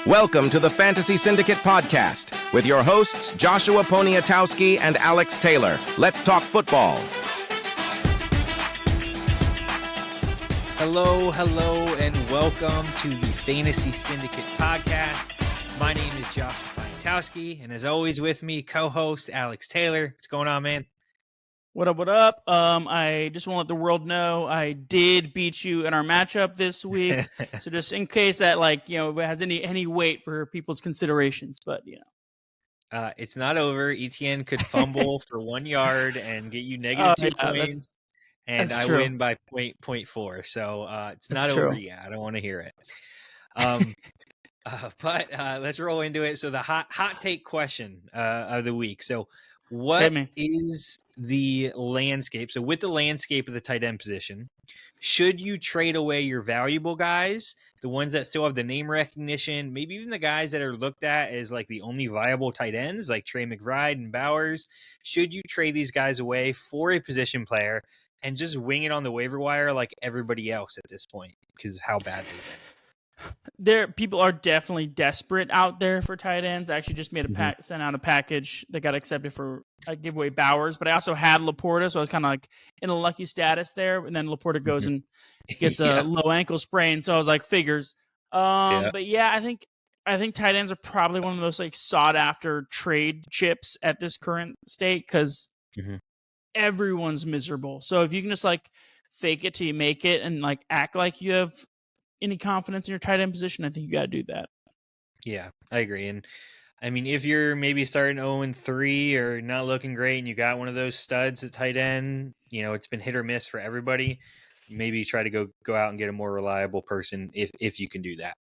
Welcome to the Fantasy Syndicate Podcast with your hosts, Joshua Poniatowski and Alex Taylor. Let's talk football. Hello, and welcome to the Fantasy Syndicate Podcast. My name is Joshua Poniatowski, and as always with me, co-host Alex Taylor. What's going on, man? What up? I just want to let the world know I did beat you in our matchup this week. So just in case that, has any weight for people's considerations, but it's not over. ETN could fumble for 1 yard and get you negative 2 points, and I win by 0.4. So it's not over yet. I don't want to hear it. But let's roll into it. So the hot take question of the week. So what is the landscape? So with the landscape of the tight end position, should you trade away your valuable guys, the ones that still have the name recognition, maybe even the guys that are looked at as like the only viable tight ends, like Trey McBride and Bowers? Should you trade these guys away for a position player and just wing it on the waiver wire like everybody else at this point because of how bad they've been? People are definitely desperate out there for tight ends. I actually just made sent out a package that got accepted for a giveaway Bowers, but I also had Laporta, so I was kind of like in a lucky status there. And then Laporta goes and gets a low ankle sprain, so I was like, figures. But yeah, I think tight ends are probably one of the most like sought after trade chips at this current state because everyone's miserable. So if you can just like fake it till you make it and like act like you have any confidence in your tight end position, I think you got to do that. Yeah, I agree. And I mean, if you're maybe starting 0-3 or not looking great and you got one of those studs at tight end, it's been hit or miss for everybody. Maybe try to go out and get a more reliable person if you can do that.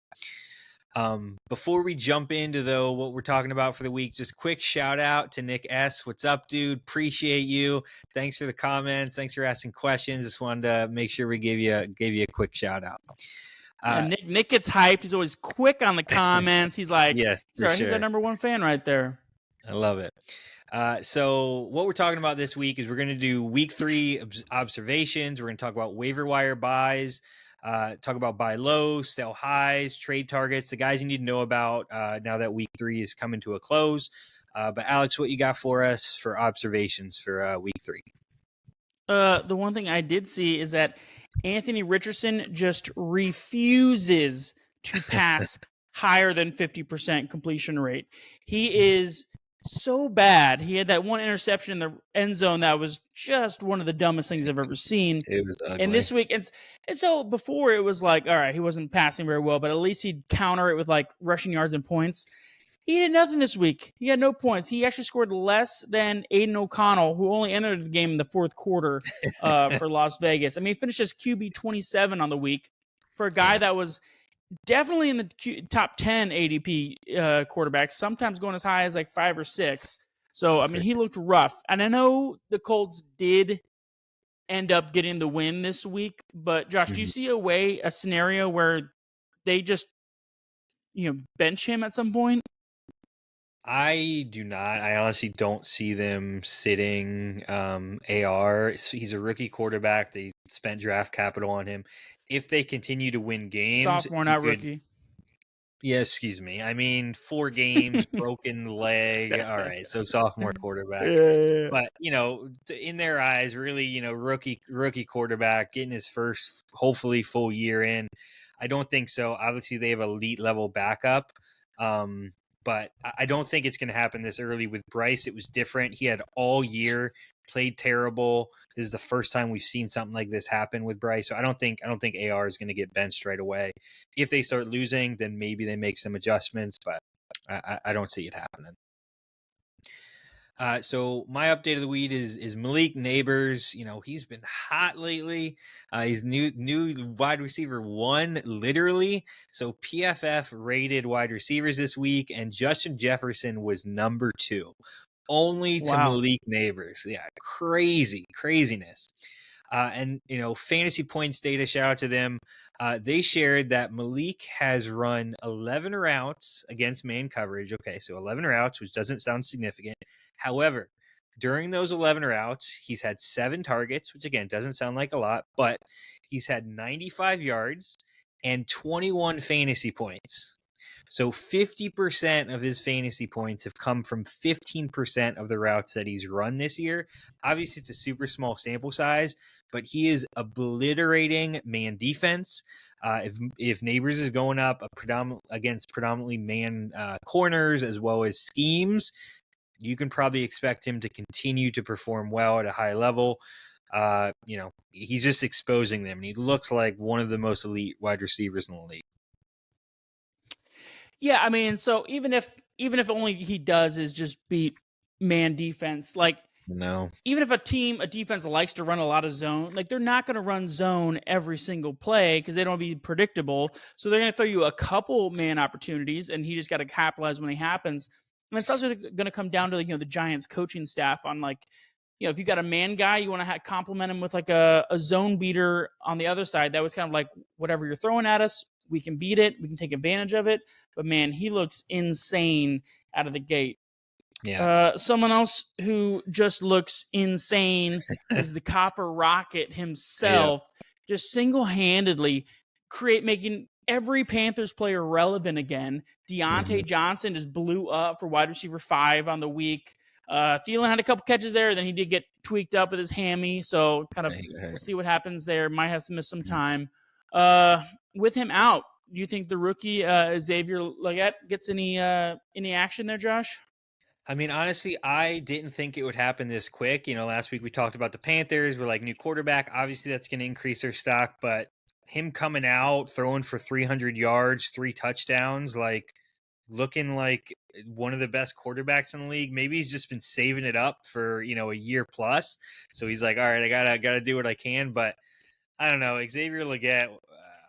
Before we jump into what we're talking about for the week, just quick shout out to Nick S. What's up, dude? Appreciate you. Thanks for the comments. Thanks for asking questions. Just wanted to make sure we gave you a quick shout out. Nick gets hyped. He's always quick on the comments. He's like, yes, sorry, he's our number one fan right there. I love it. So what we're talking about this week is we're going to do week 3 observations. We're going to talk about waiver wire buys, talk about buy lows, sell highs, trade targets, the guys you need to know about now that week 3 is coming to a close. But Alex, what you got for us for observations for week 3? The one thing I did see is that Anthony Richardson just refuses to pass higher than 50% completion rate. He is so bad. He had that one interception in the end zone that was just one of the dumbest things I've ever seen. It was ugly. And this week, and so before it was like, all right, he wasn't passing very well, but at least he'd counter it with like rushing yards and points. He did nothing this week. He had no points. He actually scored less than Aiden O'Connell, who only entered the game in the fourth quarter for Las Vegas. I mean, he finished as QB 27 on the week for a guy that was definitely in the top 10 ADP quarterbacks, sometimes going as high as like 5 or 6. So, I mean, he looked rough. And I know the Colts did end up getting the win this week, but Josh, do you see a scenario where they just, bench him at some point? I do not. I honestly don't see them sitting AR. He's a rookie quarterback. They spent draft capital on him. If they continue to win games, sophomore, not rookie. Yeah, excuse me. I mean, 4 games, broken leg. All right, so sophomore quarterback. Yeah. But in their eyes, really, rookie quarterback getting his first, hopefully, full year in. I don't think so. Obviously, they have elite level backup. But I don't think it's going to happen this early with Bryce. It was different. He had all year, played terrible. This is the first time we've seen something like this happen with Bryce. So I don't think AR is going to get benched right away. If they start losing, then maybe they make some adjustments, but I don't see it happening. So my update of the week is Malik Nabers. He's been hot lately. He's new wide receiver 1, literally. So PFF rated wide receivers this week, and Justin Jefferson was number 2, only to Malik Nabers. Yeah, craziness. And fantasy points data, shout out to them. They shared that Malik has run 11 routes against man coverage. Okay, so 11 routes, which doesn't sound significant. However, during those 11 routes, he's had 7 targets, which again doesn't sound like a lot, but he's had 95 yards and 21 fantasy points. So 50% of his fantasy points have come from 15% of the routes that he's run this year. Obviously, it's a super small sample size, but he is obliterating man defense. If Nabers is going up against predominantly man corners as well as schemes, you can probably expect him to continue to perform well at a high level. He's just exposing them, and he looks like one of the most elite wide receivers in the league. Yeah, I mean, so even if only he does is just beat man defense, like No. even if a defense likes to run a lot of zone, like they're not going to run zone every single play because they don't be predictable. So they're going to throw you a couple man opportunities, and he just got to capitalize when it happens. And it's also going to come down to the Giants coaching staff on if you got a man guy, you want to complement him with like a zone beater on the other side. That was kind of like, whatever you're throwing at us, we can beat it. We can take advantage of it. But man, he looks insane out of the gate. Yeah. Someone else who just looks insane is the Copper Rocket himself, just single-handedly making every Panthers player relevant again. Deontay Johnson just blew up for wide receiver 5 on the week. Thielen had a couple catches there, then he did get tweaked up with his hammy, so kind of we'll see what happens there. Might have to miss some time. With him out, do you think the rookie Xavier Legette gets any action there, Josh? I mean, honestly, I didn't think it would happen this quick. Last week we talked about the Panthers. We're like, new quarterback. Obviously, that's going to increase their stock. But him coming out, throwing for 300 yards, 3 touchdowns, like looking like one of the best quarterbacks in the league. Maybe he's just been saving it up for, a year plus. So he's like, all right, I gotta do what I can. But I don't know. Xavier Legette,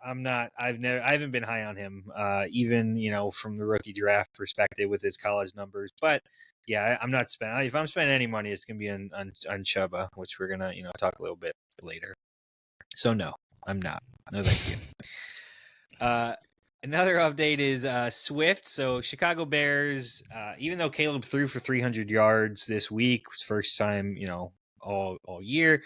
I haven't been high on him, even, from the rookie draft perspective with his college numbers. But yeah, I'm not spending. If I'm spending any money, it's going to be on Chuba, which we're going to, talk a little bit later. So no, I'm not. No, thank you. Another update is Swift. So Chicago Bears, even though Caleb threw for 300 yards this week, first time, all year,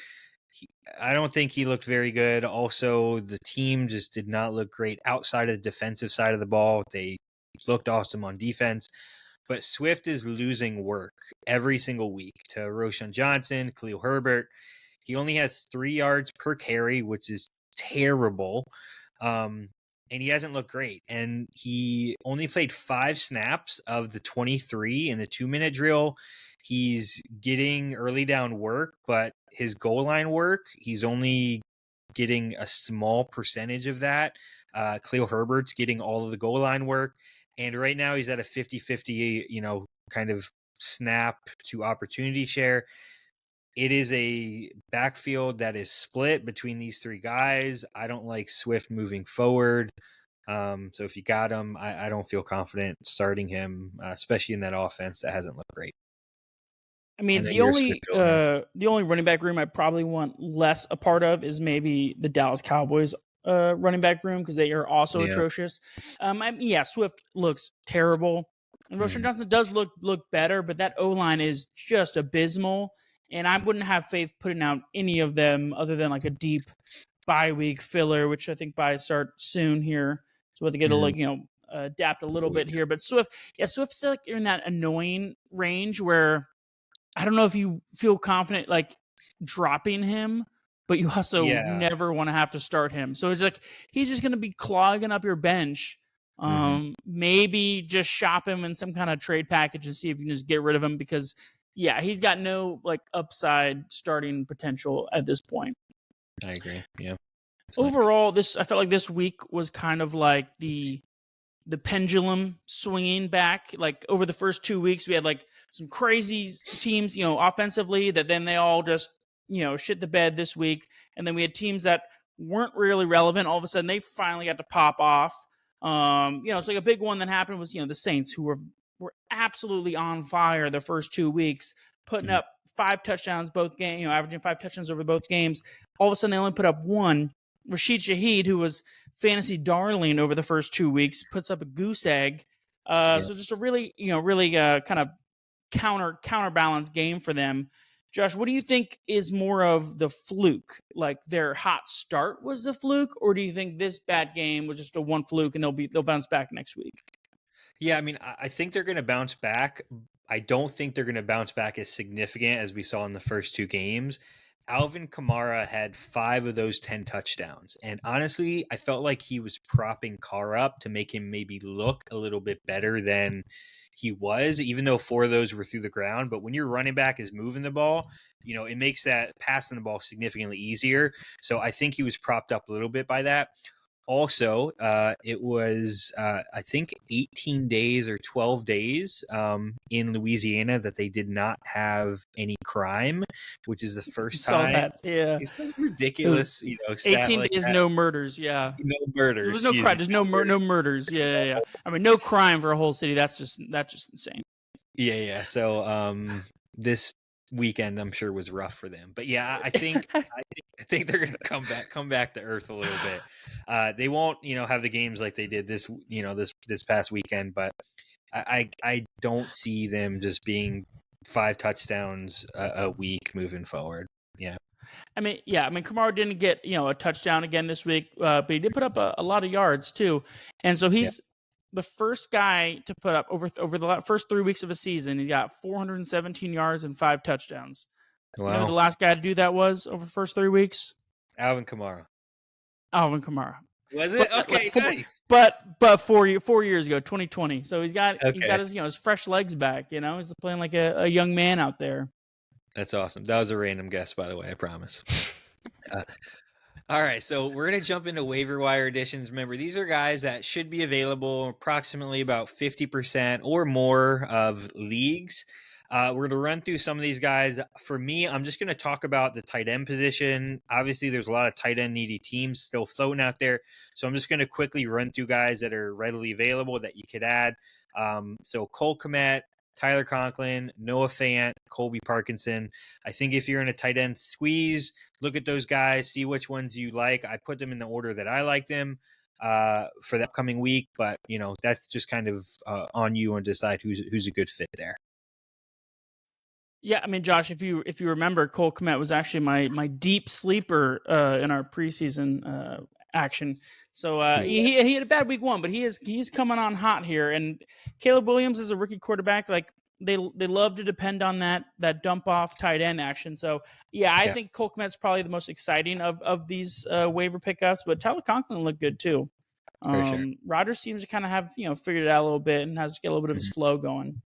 I don't think he looked very good. Also, the team just did not look great outside of the defensive side of the ball. They looked awesome on defense. But Swift is losing work every single week to Roschon Johnson, Khalil Herbert. He only has 3 yards per carry, which is terrible. And he hasn't looked great. And he only played 5 snaps of the 23 in the 2-minute drill. He's getting early down work, but his goal line work, he's only getting a small percentage of that. Khalil Herbert's getting all of the goal line work. And right now he's at a 50-50, kind of snap to opportunity share. It is a backfield that is split between these 3 guys. I don't like Swift moving forward. So if you got him, I don't feel confident starting him, especially in that offense that hasn't looked great. I mean, the only running back room I probably want less a part of is maybe the Dallas Cowboys running back room because they are also atrocious. Swift looks terrible. And Roschon Johnson does look better, but that O-line is just abysmal. And I wouldn't have faith putting out any of them other than like a deep bye week filler, which I think buys start soon here. So we have to get to adapt a little bit here. But Swift's like in that annoying range where I don't know if you feel confident like dropping him, but you also never want to have to start him. So it's like he's just going to be clogging up your bench. Maybe just shop him in some kind of trade package and see if you can just get rid of him because, he's got no like upside starting potential at this point. I agree. Yeah. Overall, I felt like this week was kind of like the pendulum swinging back. Like over the first 2 weeks, we had like some crazy teams, offensively that then they all just, shit the bed this week. And then we had teams that weren't really relevant. All of a sudden they finally got to pop off. So like a big one that happened was, the Saints who were absolutely on fire the first 2 weeks, putting up 5 touchdowns both games, averaging 5 touchdowns over both games. All of a sudden they only put up 1. Rashid Shaheed, who was fantasy darling over the first 2 weeks, puts up a goose egg. So just a really kind of counterbalance game for them. Josh, what do you think is more of the fluke? Like their hot start was the fluke, or do you think this bad game was just a one fluke and they'll bounce back next week? Yeah, I mean, I think they're going to bounce back. I don't think they're going to bounce back as significant as we saw in the first 2 games. Alvin Kamara had 5 of those 10 touchdowns. And honestly, I felt like he was propping Carr up to make him maybe look a little bit better than he was, even though 4 of those were through the ground. But when your running back is moving the ball, it makes that passing the ball significantly easier. So I think he was propped up a little bit by that. Also, it was, I think, 18 days or 12 days in Louisiana that they did not have any crime, which is the first time. That, yeah. It's so ridiculous, stat 18 like days, that. no murders, yeah. No murders. There's no crime. There's no murders. Yeah. I mean, no crime for a whole city. That's just insane. Yeah. So this weekend, I'm sure, was rough for them. But yeah, I think they're gonna come back to earth a little bit. They won't, have the games like they did this past weekend, but I don't see them just being 5 touchdowns a week moving forward. Yeah. I mean, Kamara didn't get, a touchdown again this week, but he did put up a lot of yards too. And so he's the first guy to put up over the first 3 weeks of a season. He's got 417 yards and 5 touchdowns. Wow. You know who the last guy to do that was over the first 3 weeks? Alvin Kamara. Was it? Okay, nice. But 4 years ago, 2020. So he's got his fresh legs back. He's playing like a young man out there. That's awesome. That was a random guess, by the way. I promise. All right, so we're going to jump into waiver wire additions. Remember, these are guys that should be available approximately about 50% or more of leagues. We're going to run through some of these guys. For me, I'm just going to talk about the tight end position. Obviously, there's a lot of tight end needy teams still floating out there. So I'm just going to quickly run through guys that are readily available that you could add. So Cole Kmet, Tyler Conklin, Noah Fant, Colby Parkinson. I think if you're in a tight end squeeze, look at those guys, see which ones you like. I put them in the order that I like them for the upcoming week, but that's just kind of on you and decide who's a good fit there. Yeah, I mean, Josh, if you remember, Cole Kmet was actually my deep sleeper in our preseason action. So he had a bad week 1, but he's coming on hot here. And Caleb Williams is a rookie quarterback. Like they love to depend on that dump off tight end action. So I think Cole Kmet's probably the most exciting of these waiver pickups. But Tyler Conklin looked good too. Sure. Rodgers seems to kind of have figured it out a little bit and has to get a little bit of his flow going.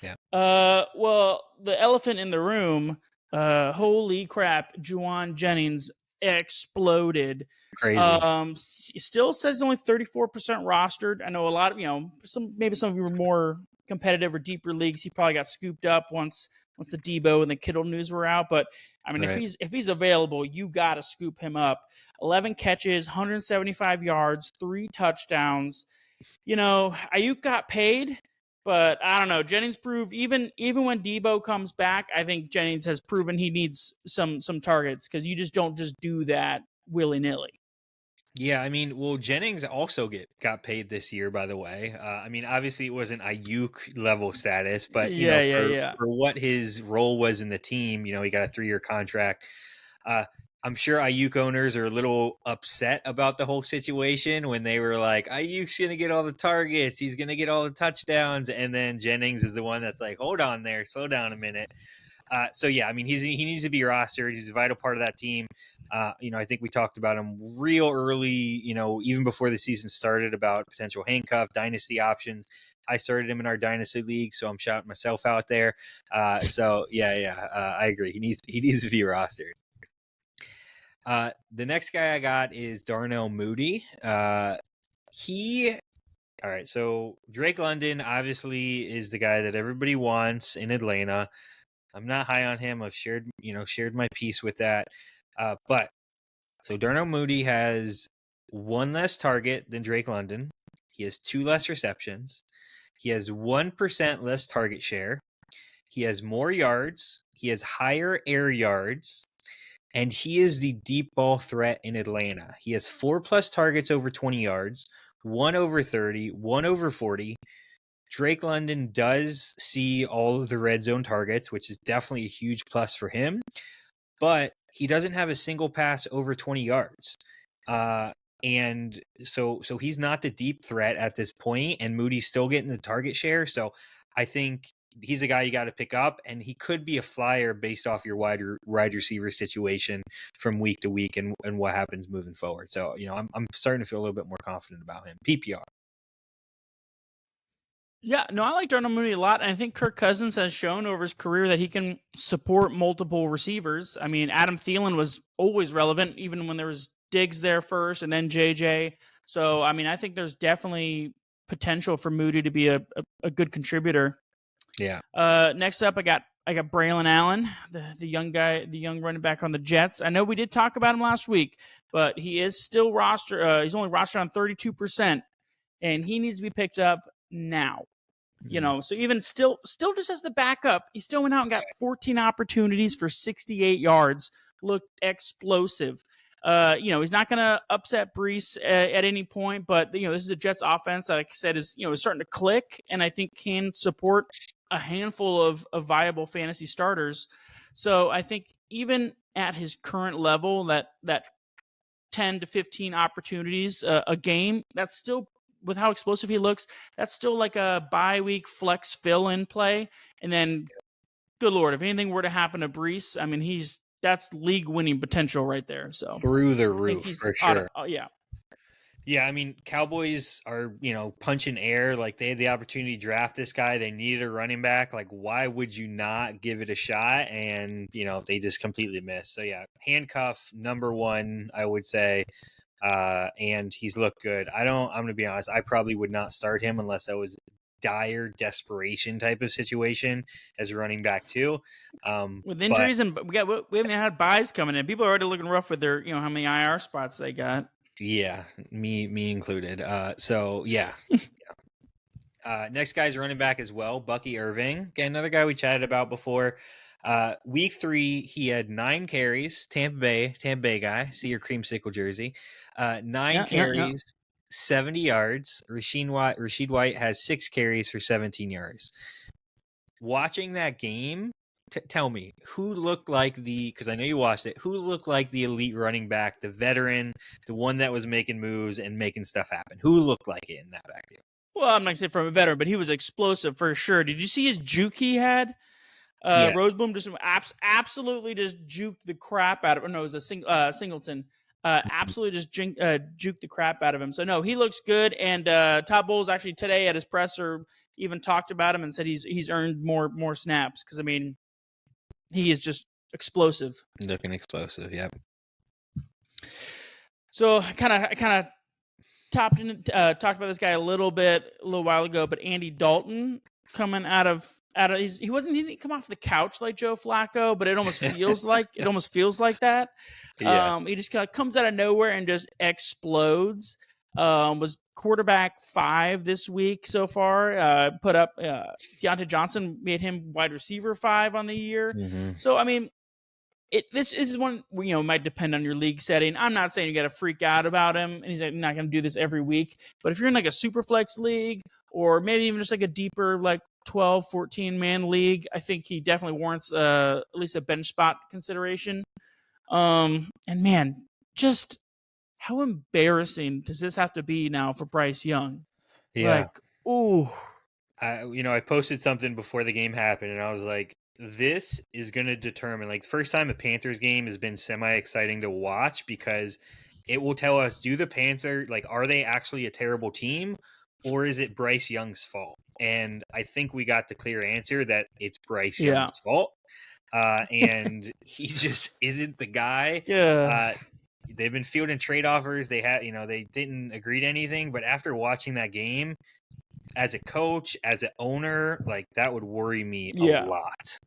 Yeah. Well, the elephant in the room. Holy crap! Jauan Jennings exploded. Crazy. Still says only 34% rostered. I know a lot of some of you were more competitive or deeper leagues. He probably got scooped up once the Debo and the Kittle news were out. But I mean, if he's available, you got to scoop him up. 11 catches, 175 yards, 3 touchdowns. Ayuk got paid. But I don't know. Jennings proved even when Debo comes back, I think Jennings has proven he needs some targets because you just don't do that willy-nilly. Yeah, I mean, well, Jennings also got paid this year, by the way. I mean, obviously it wasn't Ayuk level status, but for what his role was in the team, he got a 3-year contract. I'm sure Ayuk owners are a little upset about the whole situation when they were like, Ayuk's going to get all the targets. He's going to get all the touchdowns. And then Jennings is the one that's like, hold on there. Slow down a minute. So, yeah, I mean, he needs to be rostered. He's a vital part of that team. I think we talked about him real early, even before the season started about potential handcuff, dynasty options. I started him in our dynasty league, so I'm shouting myself out there. I agree. He needs to be rostered. The next guy I got is Darnell Mooney. All right, so Drake London obviously is the guy that everybody wants in Atlanta. I'm not high on him. I've shared my piece with that. But so Darnell Mooney has 1 less target than Drake London. He has 2 less receptions. He has 1% less target share. He has more yards. He has higher air yards. And he is the deep ball threat in Atlanta. He has 4+ targets over 20 yards, 1 over 30, 1 over 40. Drake London does see all of the red zone targets, which is definitely a huge plus for him. But he doesn't have a single pass over 20 yards. And so he's not the deep threat at this point, and Moody's still getting the target share. So I think he's a guy you got to pick up, and he could be a flyer based off your wide receiver situation from week to week and what happens moving forward. So, I'm starting to feel a little bit more confident about him. PPR. Yeah, no, I like Darnell Mooney a lot. And I think Kirk Cousins has shown over his career that he can support multiple receivers. I mean, Adam Thielen was always relevant, even when there was Diggs there first and then JJ. So, I mean, I think there's definitely potential for Moody to be a good contributor. Yeah. Next up, I got Braelon Allen, the young guy, the young running back on the Jets. I know we did talk about him last week, but he is still he's only rostered on 32%, and he needs to be picked up now. So even still just as the backup, he still went out and got 14 opportunities for 68 yards, looked explosive. He's not going to upset Brees at any point, but this is a Jets offense that, like I said, is starting to click, and I think can support a handful of viable fantasy starters. So I think even at his current level, that 10 to 15 opportunities a game, that's still, with how explosive he looks, that's still like a bye week flex fill-in play. And then, good Lord, if anything were to happen to Brees, I mean, that's league-winning potential right there. So through the roof, for sure. Yeah, I mean, Cowboys are, punching air. Like, they had the opportunity to draft this guy. They needed a running back. Like, why would you not give it a shot? And, they just completely missed. So, yeah, handcuff, number one, I would say. And he's looked good. I'm going to be honest, I probably would not start him unless I was dire desperation type of situation as a running back too. With injuries, and we haven't had buys coming in. People are already looking rough with their, how many IR spots they got. Yeah, me included. So yeah. Next guy's running back as well, Bucky Irving. Again, another guy we chatted about before. Week 3, he had 9 carries. Tampa Bay guy. See your creamsicle jersey. 9 carries, 70 yards. Rashid White has 6 carries for 17 yards. Watching that game, tell me, who looked like because I know you watched it, who looked like the elite running back, the veteran, the one that was making moves and making stuff happen? Who looked like it in that backfield? Well, I'm not going to say from a veteran, but he was explosive for sure. Did you see his juke he had? Yeah. Roseboom just absolutely just juked the crap out of him. No, it was a Singleton. Absolutely just juked the crap out of him. So, no, he looks good. And Todd Bowles actually today at his presser even talked about him and said he's earned more snaps because, I mean, he is just explosive. Looking explosive, yep. So, kind of talked about this guy a little while ago, but Andy Dalton coming out of he didn't come off the couch like Joe Flacco, but it almost feels like that. Yeah. He just kind of comes out of nowhere and just explodes. Was quarterback 5 this week so far. Put up Deontay Johnson made him wide receiver 5 on the year. Mm-hmm. So I mean, this is one might depend on your league setting. I'm not saying you got to freak out about him, and he's not going to do this every week. But if you're in like a super flex league, or maybe even just like a deeper like 12, 14 man league, I think he definitely warrants at least a bench spot consideration. And man, just how embarrassing does this have to be now for Bryce Young? Yeah. I posted something before the game happened, and I was like, this is going to determine, like, the first time a Panthers game has been semi-exciting to watch because it will tell us, do the Panthers, like, are they actually a terrible team, or is it Bryce Young's fault? And I think we got the clear answer that it's Bryce Young's fault. And he just isn't the guy. Yeah. They've been fielding trade offers. They had, they didn't agree to anything, but after watching that game, as a coach, as an owner, like, that would worry me a lot.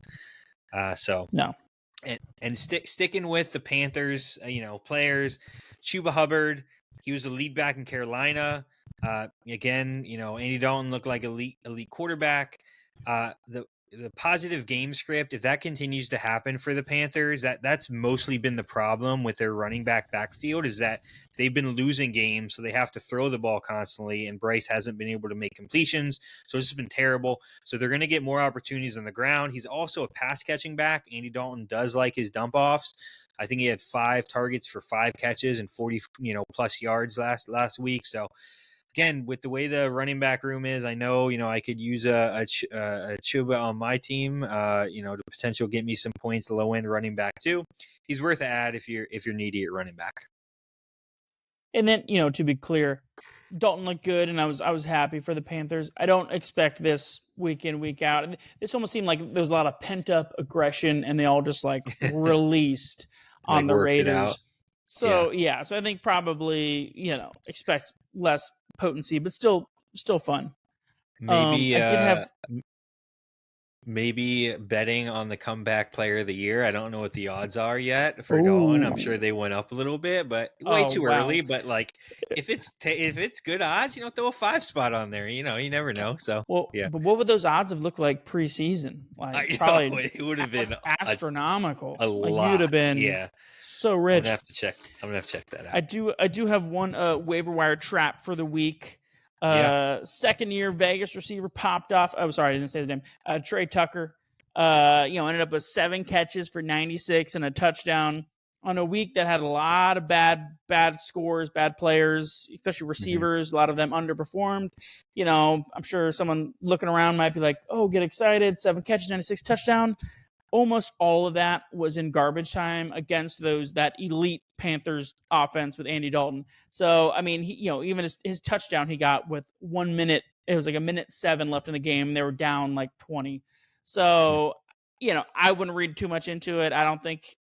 No. And sticking with the Panthers, players, Chuba Hubbard, he was a lead back in Carolina. Again, Andy Dalton looked like elite quarterback. The the positive game script, if that continues to happen for the Panthers, that's mostly been the problem with their running backfield, is that they've been losing games, so they have to throw the ball constantly, and Bryce hasn't been able to make completions, so it's just been terrible. So they're going to get more opportunities on the ground. He's also a pass catching back. Andy Dalton does like his dump offs. I think he had 5 targets for 5 catches and 40 plus yards last week. So again, with the way the running back room is, I know, I could use a Chuba on my team, to potential get me some points, low end running back too. He's worth an add if you're needy at running back. And then, to be clear, Dalton looked good, and I was happy for the Panthers. I don't expect this week in, week out. This almost seemed like there was a lot of pent up aggression, and they all just released on the Raiders. So so I think probably expect less potency, but still fun. Maybe I did have maybe betting on the comeback player of the year. I don't know what the odds are yet for Dalton. I'm sure they went up a little bit, but way too early. But if it's good odds, throw a 5 spot on there. You never know. So But what would those odds have looked like preseason? Probably it would have been astronomical. A lot. You'd have been so rich. I'm gonna have to check that out. I do have one waiver wire trap for the week. Second year Vegas receiver popped off. Oh, sorry, I didn't say his name. Tre Tucker. Ended up with 7 catches for 96 and a touchdown on a week that had a lot of bad scores, bad players, especially receivers. A lot of them underperformed. I'm sure someone looking around might be like, "Oh, get excited! 7 catches, 96 touchdown." Almost all of that was in garbage time against that elite Panthers offense with Andy Dalton. So, I mean, he, even his touchdown he got with 1 minute, it was like 1:07 left in the game. They were down 20. So, I wouldn't read too much into it. I don't think,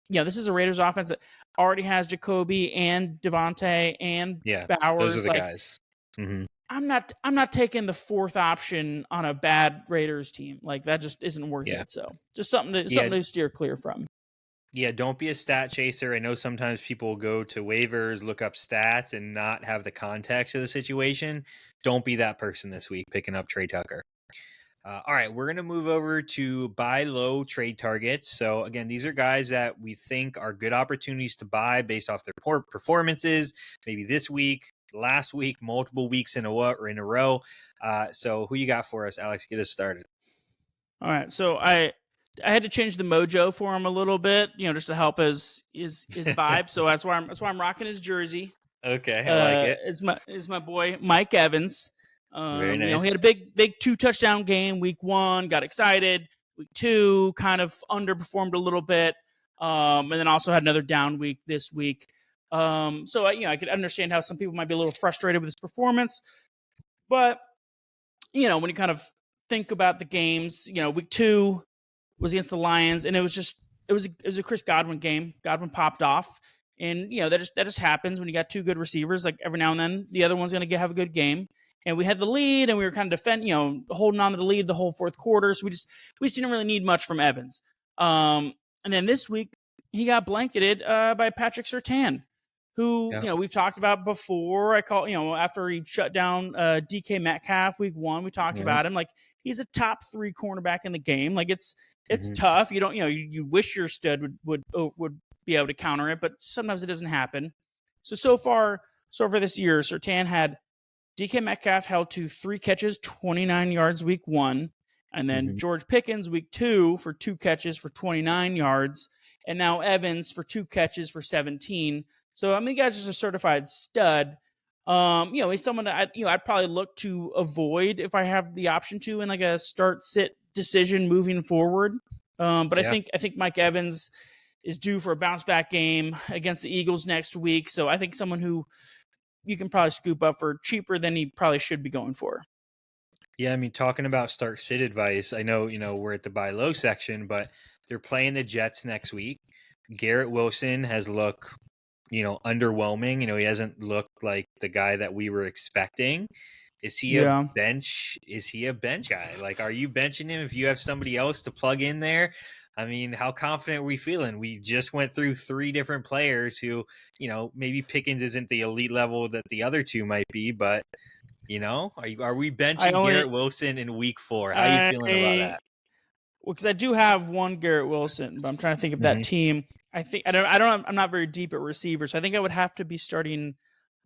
this is a Raiders offense that already has Jacoby and Devontae and Bowers. Those are the guys. Mm-hmm. I'm not taking the 4th option on a bad Raiders team. That just isn't worth it. So just something to steer clear from. Yeah, don't be a stat chaser. I know sometimes people go to waivers, look up stats, and not have the context of the situation. Don't be that person this week picking up Tre Tucker. All right, we're going to move over to buy low trade targets. So again, these are guys that we think are good opportunities to buy based off their poor performances, maybe this week, last week, multiple weeks in a row. So who you got for us, Alex? Get us started. All right. So I had to change the mojo for him a little bit, just to help his vibe. So that's why I'm rocking his jersey. Okay, I like it. Is my boy Mike Evans. Very nice. He had a big 2 touchdown game week 1, got excited. Week 2 kind of underperformed a little bit, and then also had another down week this week. So I could understand how some people might be a little frustrated with his performance, but when you kind of think about the games, week 2 was against the Lions, and it was a Chris Godwin game. Godwin popped off, and that just happens when you got 2 good receivers. Every now and then, the other one's going to have a good game. And we had the lead, and we were kind of holding on to the lead the whole 4th quarter. So we just didn't really need much from Evans. And then this week, he got blanketed by Patrick Surtain, who we've talked about before. After he shut down DK Metcalf week 1, we talked about him. He's a top 3 cornerback in the game. It's tough. You don't you wish your stud would be able to counter it, but sometimes it doesn't happen. So far this year, Surtain had DK Metcalf held to 3 catches, 29 yards week 1. And then George Pickens week 2 for 2 catches for 29 yards. And now Evans for 2 catches for 17. So, the guy's just a certified stud. He's someone that I'd probably look to avoid if I have the option to in a start-sit decision moving forward. But I think Mike Evans is due for a bounce-back game against the Eagles next week. So I think someone who you can probably scoop up for cheaper than he probably should be going for. Yeah, talking about start-sit advice, I know, we're at the buy low section, but they're playing the Jets next week. Garrett Wilson has looked, underwhelming. He hasn't looked like the guy that we were expecting. Is he a bench? Is he a bench guy? Are you benching him if you have somebody else to plug in there? How confident are we feeling? We just went through 3 different players who, maybe Pickens isn't the elite level that the other 2 might be, but, are we benching Garrett Wilson in week 4? How are you feeling about that? because I do have one Garrett Wilson, but I'm trying to think of that team. I'm not very deep at receiver, so I think I would have to be starting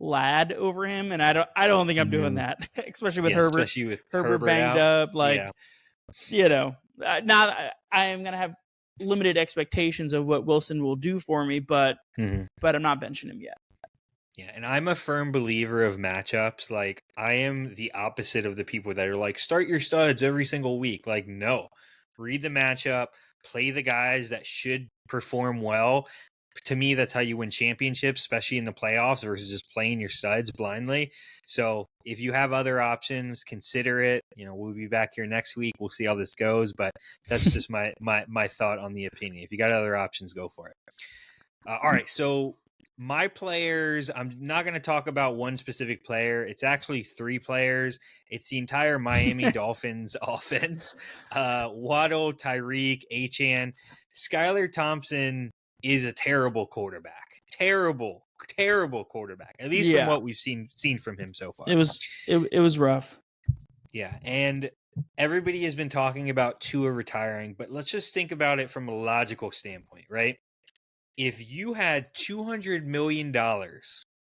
Ladd over him, and I don't think I'm doing that, especially with Herbert. Especially with Herbert banged out. up, now I am gonna have limited expectations of what Wilson will do for me, but I'm not benching him yet. Yeah, and I'm a firm believer of matchups. Like, I am the opposite of the people that are like, start your studs every single week. Like, no. Read the matchup, play the guys that should perform well. To me, that's how you win championships, especially in the playoffs, versus just playing your studs blindly. So if you have other options, consider it. We'll be back here next week. We'll see how this goes, but that's just my thought on the opinion. If you got other options, go for it. All right, so my players, I'm not going to talk about one specific player. It's actually 3 players. It's the entire Miami Dolphins offense. Waddle, Tyreek, Achane. Skylar Thompson is a terrible quarterback. Terrible quarterback. At least from what we've seen from him so far. It was rough. Yeah, and everybody has been talking about Tua retiring, but let's just think about it from a logical standpoint, right? If you had $200 million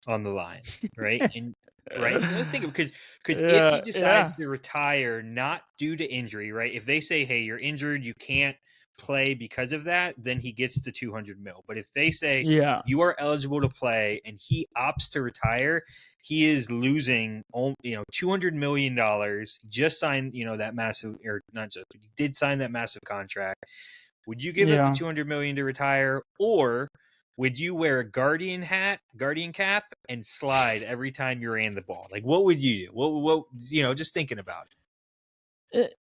on the line, right? And let's think of because if he decides to retire not due to injury, right? If they say, hey, you're injured, you can't play because of that, then he gets the 200 mil. But if they say you are eligible to play and he opts to retire, he is losing $200 million. Just signed that massive, or not just, he did sign that massive contract. Would you give up the $200 million to retire, or would you wear a guardian cap, and slide every time you ran the ball? Like, what would you do? What just thinking about it.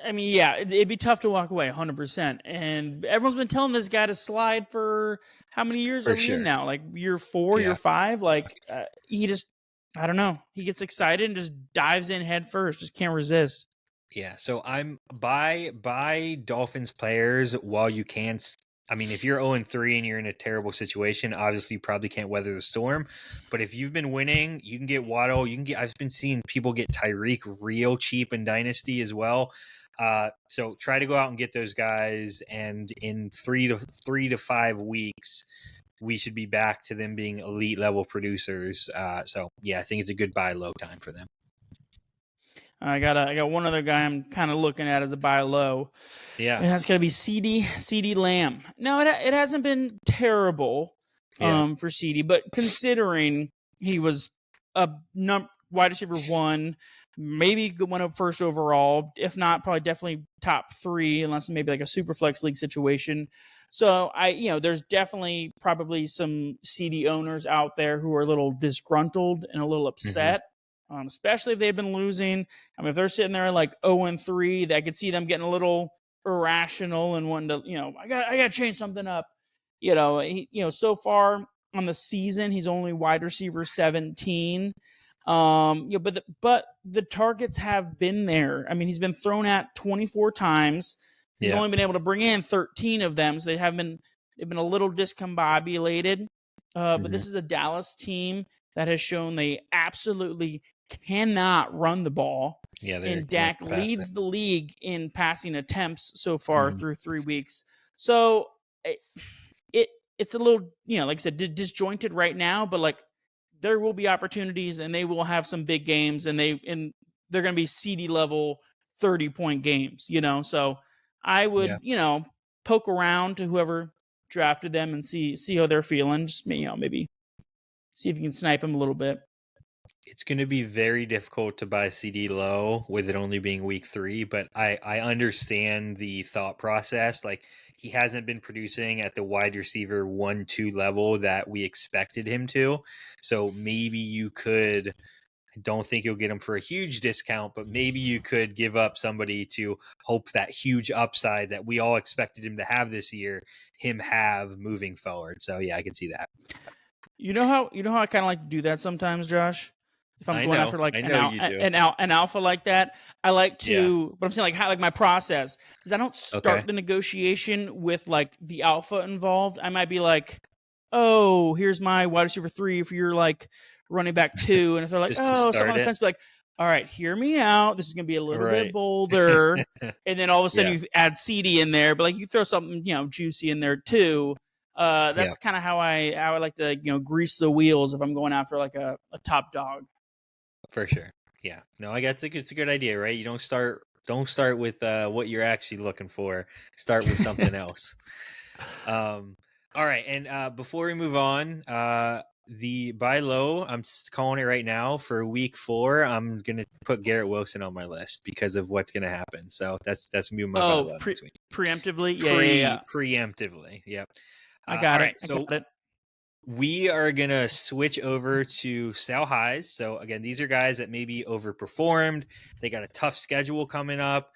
It'd be tough to walk away 100%. And everyone's been telling this guy to slide for how many years are we in now? Like year 4, year 5? Like he just, I don't know. He gets excited and just dives in head first. Just can't resist. Yeah, so I'm by Dolphins players while you can. If you're 0-3 and you're in a terrible situation, obviously you probably can't weather the storm. But if you've been winning, you can get Waddle. I've been seeing people get Tyreek real cheap in Dynasty as well. So try to go out and get those guys. And in 3 to 5 weeks, we should be back to them being elite level producers. So yeah, I think it's a good buy low time for them. I got one other guy I'm kind of looking at as a buy low. Yeah, and that's going to be CeeDee Lamb. No, it hasn't been terrible for CeeDee, but considering he was a wide receiver 1, maybe went up first overall, if not, probably definitely top 3, unless maybe like a super flex league situation. So there's definitely probably some CeeDee owners out there who are a little disgruntled and a little upset. Especially if they've been losing. If they're sitting there like 0-3, I could see them getting a little irrational and wanting to, I got to change something up. So far on the season, he's only wide receiver 17. But the targets have been there. He's been thrown at 24 times. He's only been able to bring in 13 of them, so they've been a little discombobulated. But this is a Dallas team that has shown they absolutely cannot run the ball. Yeah, and Dak leads the league in passing attempts so far through 3 weeks. So it's a little, like I said, disjointed right now, but like there will be opportunities and they will have some big games and they're going to be CeeDee level 30-point games, So I would, poke around to whoever drafted them and see how they're feeling. Just maybe see if you can snipe them a little bit. It's going to be very difficult to buy CeeDee low with it only being week 3, but I understand the thought process. Like, he hasn't been producing at the wide receiver 1-2 level that we expected him to. So maybe you could, I don't think you'll get him for a huge discount, but maybe you could give up somebody to hope that huge upside that we all expected him to have this year, him have moving forward. So yeah, I can see that. You know how I kind of like to do that sometimes, Josh? If I'm going after like an alpha like that, I like to, but I'm saying like my process is I don't start the negotiation with like the alpha involved. I might be like, oh, here's my wide receiver 3 if you're like running back 2. And if they're like, oh, something on the fence, be like, all right, hear me out. This is going to be a little bit Right. bolder. And then all of a sudden Yeah. you add CeeDee in there, but like you throw something, juicy in there too. That's kind of how I like to, grease the wheels if I'm going after like a top dog. For sure. Yeah. No, I guess it's a good idea, right? You don't start with what you're actually looking for. Start with something else. All right, and before we move on, the buy low, I'm calling it right now for week 4. I'm gonna put Garrett Wilson on my list because of what's gonna happen. So that's gonna be my buy low next week. Preemptively, yeah. Preemptively, yep. I got it. Right, so we are gonna switch over to sell highs. So again, these are guys that maybe overperformed. They got a tough schedule coming up,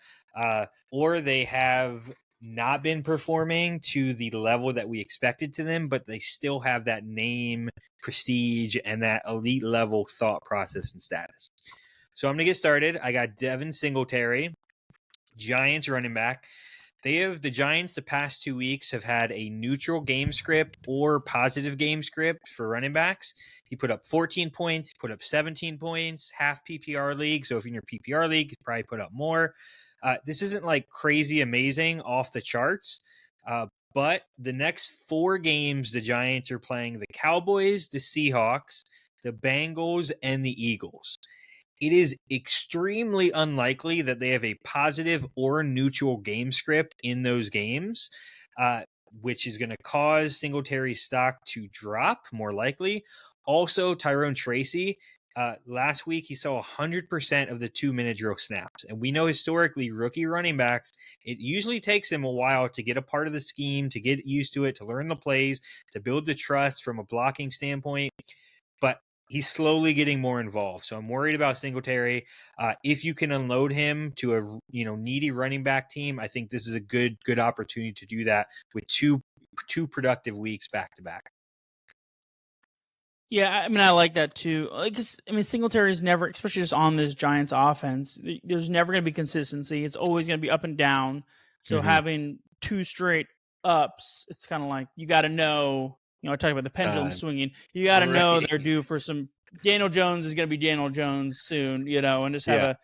or they have not been performing to the level that we expected to them, but they still have that name, prestige, and that elite level thought process and status. So I'm going to get started. I got Devin Singletary, Giants running back. The Giants the past 2 weeks have had a neutral game script or positive game script for running backs. He put up 14 points, put up 17 points, half PPR league. So if you're in your PPR league, you probably put up more. This isn't like crazy amazing off the charts, but the next 4 games, the Giants are playing the Cowboys, the Seahawks, the Bengals, and the Eagles. It is extremely unlikely that they have a positive or neutral game script in those games, which is going to cause Singletary's stock to drop more likely. Also, Tyrone Tracy, last week he saw 100% of the 2-minute drill snaps. And we know historically rookie running backs, it usually takes them a while to get a part of the scheme, to get used to it, to learn the plays, to build the trust from a blocking standpoint. But he's slowly getting more involved. So I'm worried about Singletary. If you can unload him to a needy running back team, I think this is a good opportunity to do that with two productive weeks back to back. Yeah, I mean, I like that too. Singletary is never, especially just on this Giants offense, there's never going to be consistency. It's always going to be up and down. So having 2 straight ups, it's kind of like you got to know. I talk about the pendulum swinging. You got to know they're due for some. Daniel Jones is going to be Daniel Jones soon, and just have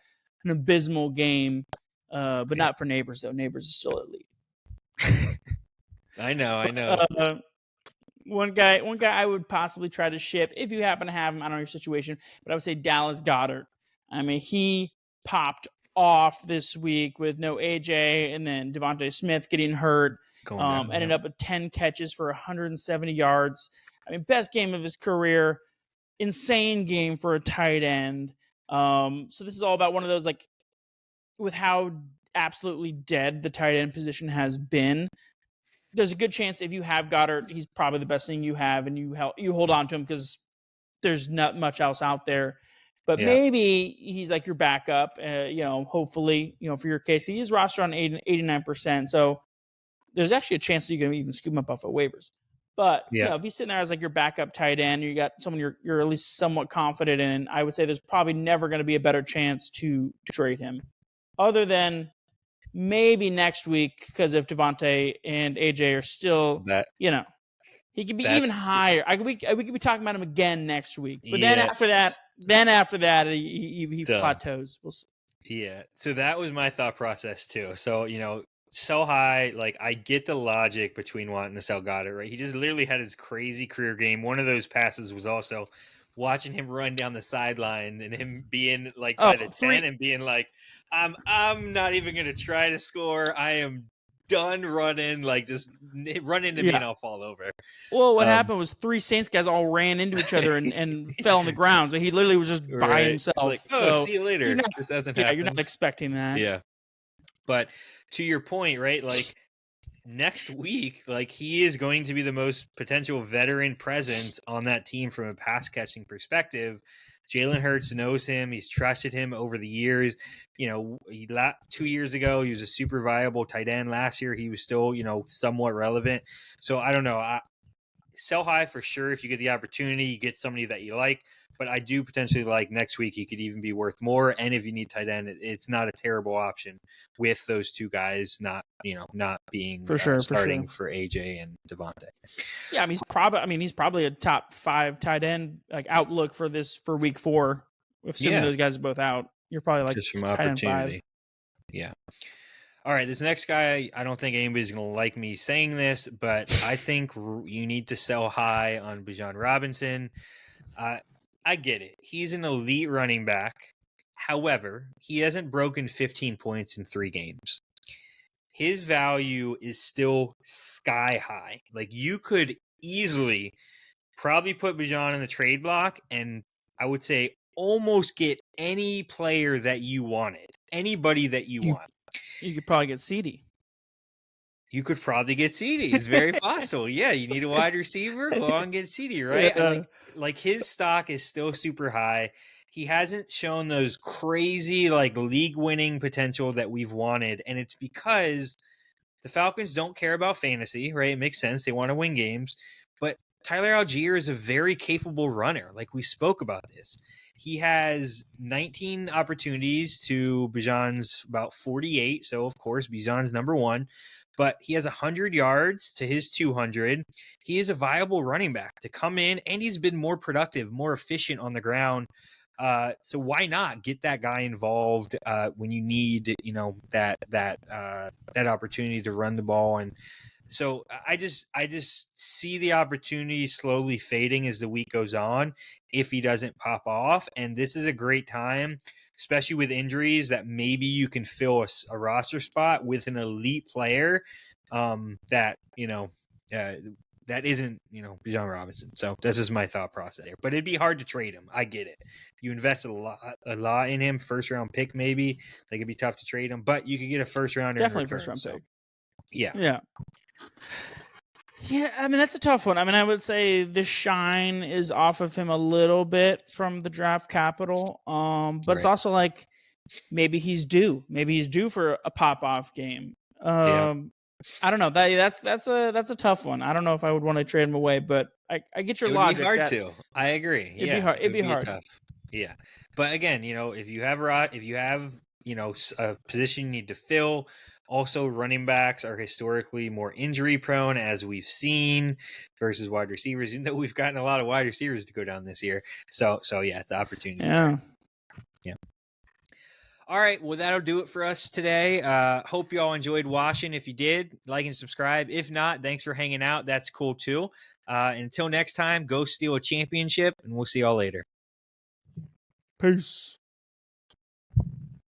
an abysmal game. But not for Nabers though. Nabers is still elite. I know. One guy I would possibly try to ship if you happen to have him. I don't know your situation, but I would say Dallas Goedert. I mean, he popped off this week with no AJ, and then Devontae Smith getting hurt. Ended up with 10 catches for 170 yards. I mean, best game of his career. Insane game for a tight end. So this is all about one of those, like, with how absolutely dead the tight end position has been. There's a good chance if you have Goedert, he's probably the best thing you have, and you hold on to him because there's not much else out there. But maybe he's like your backup. Hopefully, for your case, he is rostered on 89%. So there's actually a chance that you can even scoop him up off of waivers. But if he's sitting there as like your backup tight end, you got someone you're at least somewhat confident in, I would say there's probably never going to be a better chance to trade him, other than maybe next week, because if Devontae and AJ are still, he could be even higher. We could be talking about him again next week. But then after that, he plateaus. We'll see. Yeah. So that was my thought process too. So, sell high, like I get the logic between wanting to sell Goedert, right? He just literally had his crazy career game. One of those passes was also watching him run down the sideline and him being like by the 10 and being like, I'm not even going to try to score. I am done running, like just run into me and I'll fall over. Well, what happened was 3 Saints guys all ran into each other and fell on the ground. So he literally was just by himself. Like, see you later. This doesn't happen. You're not expecting that. Yeah. But to your point, right? Like next week, like he is going to be the most potential veteran presence on that team from a pass catching perspective. Jalen Hurts knows him. He's trusted him over the years. 2 years ago, he was a super viable tight end. Last year, he was still, somewhat relevant. So I don't know. Sell high for sure. If you get the opportunity, you get somebody that you like. But I do potentially like next week he could even be worth more. And if you need tight end, it's not a terrible option with those 2 guys not being starting for AJ and Devontae. Yeah, he's probably a top 5 tight end like outlook for week 4 assuming those guys are both out. You're probably like just from tight end opportunity. 5. Yeah. All right, this next guy, I don't think anybody's going to like me saying this, but I think you need to sell high on Bijan Robinson. I get it. He's an elite running back. However, he hasn't broken 15 points in 3 games. His value is still sky high. Like, you could easily probably put Bijan in the trade block, and I would say almost get any player that you wanted, anybody that you want. You could probably get CeeDee. You could probably get CeeDee. It's very possible. Yeah, you need a wide receiver. Go on and get CeeDee, right? Like his stock is still super high. He hasn't shown those crazy like league-winning potential that we've wanted, and it's because the Falcons don't care about fantasy, right? It makes sense. They want to win games, but Tyler Algier is a very capable runner. Like we spoke about this. He has 19 opportunities to Bijan's about 48. So, of course, Bijan's number 1. But he has 100 yards to his 200. He is a viable running back to come in, and he's been more productive, more efficient on the ground. So why not get that guy involved when you need, that opportunity to run the ball? And so I just see the opportunity slowly fading as the week goes on if he doesn't pop off. And this is a great time, especially with injuries, that maybe you can fill a roster spot with an elite player that isn't, Bijan Robinson. So this is my thought process there. But it'd be hard to trade him. I get it. You invested a lot in him, first round pick maybe. Like it'd be tough to trade him, but you could get a first rounder. Definitely first round pick. Yeah. Yeah, I mean, that's a tough one. I mean, I would say the shine is off of him a little bit from the draft capital. But it's also like maybe he's due. Maybe he's due for a pop-off game. I don't know. That's a tough one. I don't know if I would want to trade him away, but I get your logic. It'd be hard to. I agree. It'd be hard. It'd be hard. Tough. Yeah. But again, if you have a position you need to fill. Also, running backs are historically more injury prone, as we've seen, versus wide receivers, even though we've gotten a lot of wide receivers to go down this year. So yeah, it's an opportunity. Yeah. All right. Well, that'll do it for us today. Hope you all enjoyed watching. If you did, like and subscribe. If not, thanks for hanging out. That's cool too. Until next time, go steal a championship, and we'll see y'all later. Peace.